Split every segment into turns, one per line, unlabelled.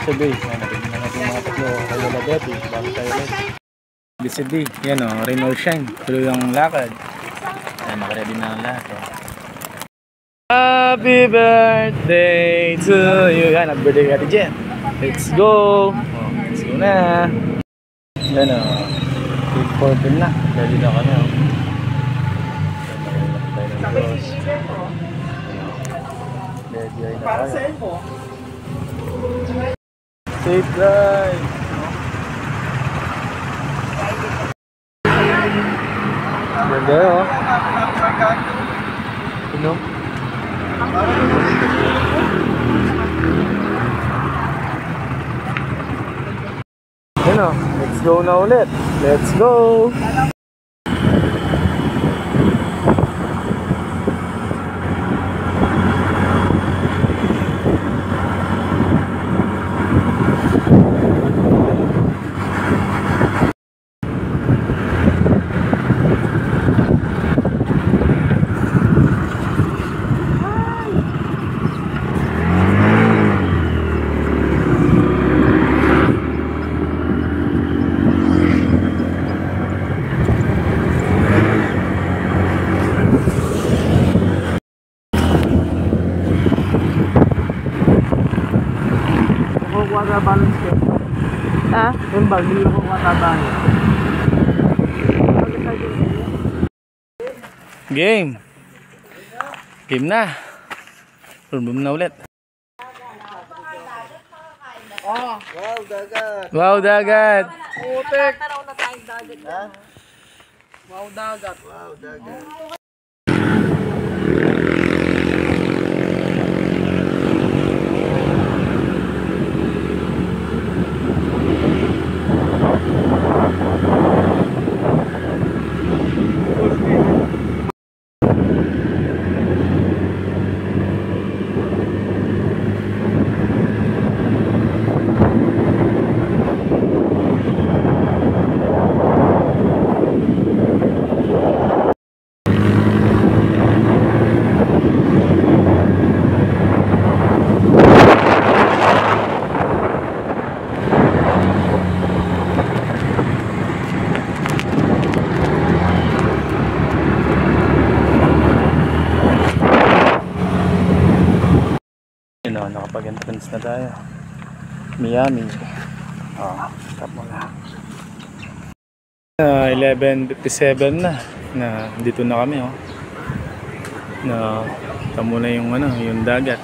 sa bay. Yan, nabigyan na natin mga tatlo. Kaya labeti, bago tayo ulit. BCD, yan o, rain or shine. Tuloy ang lakad. Yan, nakaready na ang lahat o. Happy birthday to you. Yan, nag-birthday ka Jen. Let's go. Oh, let's go na. Yan o. 8:14 na. Ready na kami o. Ready na tayo. Safe ride. Ganda o. Ano? Ano? Let's go na ulit. Let's go.
Balance ko. Ah? Yung bag, hindi ako matabahan.
Game. Game na. Problem na ulit.
Oh, wow, dagat.
Wow, dagat.
Putek. Taraw na tayong dagat. Ha? Wow, dagat. Wow, dagat.
Nakapag-entrance na tayo. Miami. Stop mo na. 11:57 na dito na kami oh. Na tamo na yung ano, yung dagat.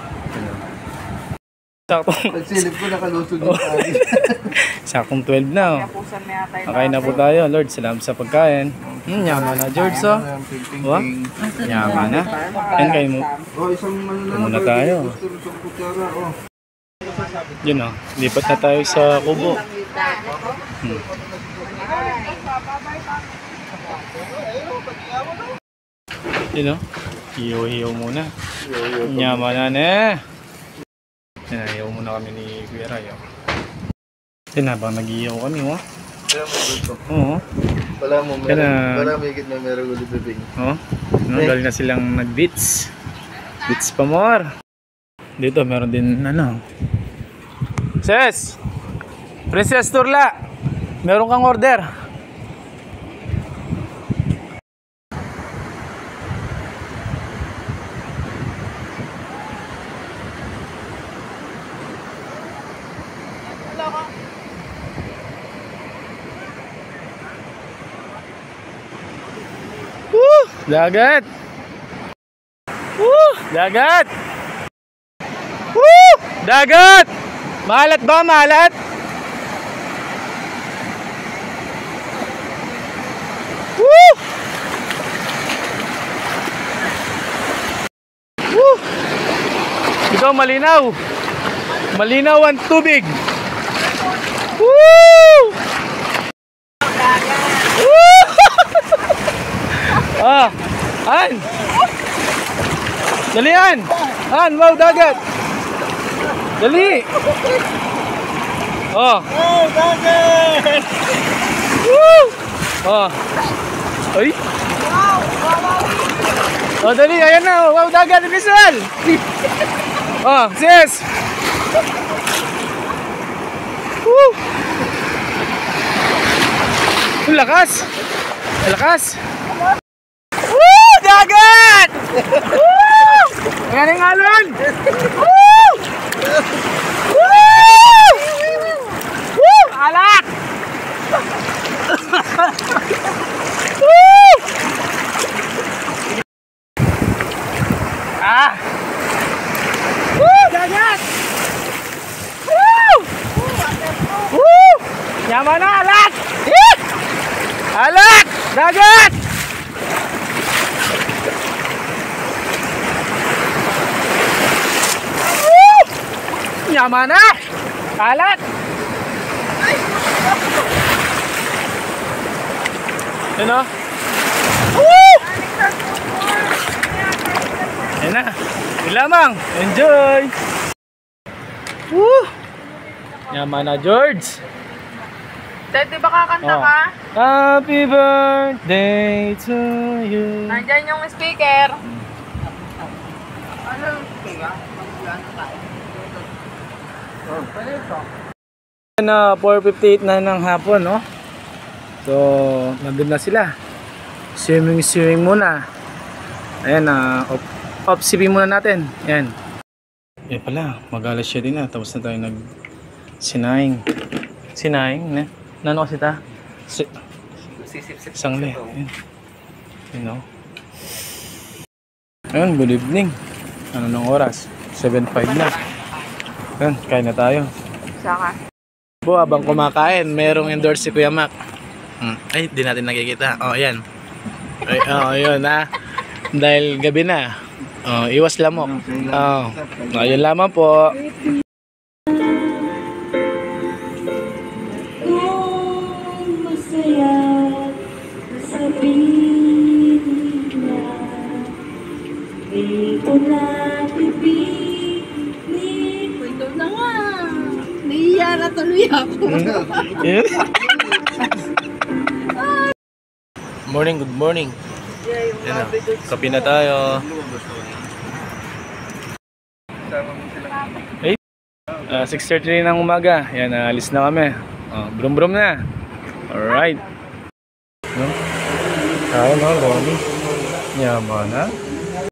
Saktong
pagsilip ko nakalusog yung pari.
Saktong 12 na oh. Kakain na po tayo, Lord. Salamat sa pagkain. Yaman na, George oh. Yaman na. Yan kayo mo. Muna tayo. Yun oh, lipat na tayo sa kubo. Yun oh, hiyo-hiyo muna. Yaman na na. Hiyo muna kami ni Kuya Ray oh. Yun habang nag-iyaw kami oh. Oo.
Wala mo, wala may higit na meron ulit bibing.
Oo. Galing na silang nag-beats. Beats pa more. Dito meron din ano. Ses! Princess Turla! Meron kang order. Dagat! Dagat! Dagat! Malat ba? Malat? Ikaw malinaw. Malinaw ang tubig. An! Dali An! An, wow, dagat! Dali! Oh!
Oh, dagat!
Woo! Oh! Ay! Oh, dali, ayan na! Wow, dagat! Visual! Oh, sis! Woo! Ang lakas! Ang lakas! Woo! Dagat! Woo! Ngayon ang alon! Woo! Woo! Woo! Alak! Woo! Ah! Woo! Dagat! Woo! Woo! Yaman na, alak! Eh! Alak! Dagat! Woo! Yaman na! Alak! Yan o. Woo! Yan na. Yun lamang. Enjoy! Woo! Yaman na, George.
Dad, di ba kakanta ka?
Happy birthday to you.
Nandyan yung speaker. Ano?
Na 4:58 na ng hapon, no? So, nandun na sila. Swimming muna. Ayan, off-sipping muna natin. Ayan. Eh pala, mag-alas 7 na. Tapos na tayo nag-sinaying. Sinaying, ne? Nano kasi ta? Sangli. Ayan. You know. Ayun, good evening. Ano nung oras? 7:05 na. Ayan, kain na tayo.
Saka.
Po, habang kumakain, merong endorse si Kuya Mac. Ay, di natin nakikita. Oh, ayan. Ay, oh, yun ha. Dahil gabi na. Oh, iwas lamok. Oh, ayun lamang po.
Kung masaya sa piling na dito na pipili.
Ito na nga. Naiya na tuloy ako.
Morning, good morning. Yan na, kape na tayo. Hey, 6:30 ng umaga. Yan, alis na kami. Brum brum na. Alright. Kaya mo, Ronnie. Yaman na.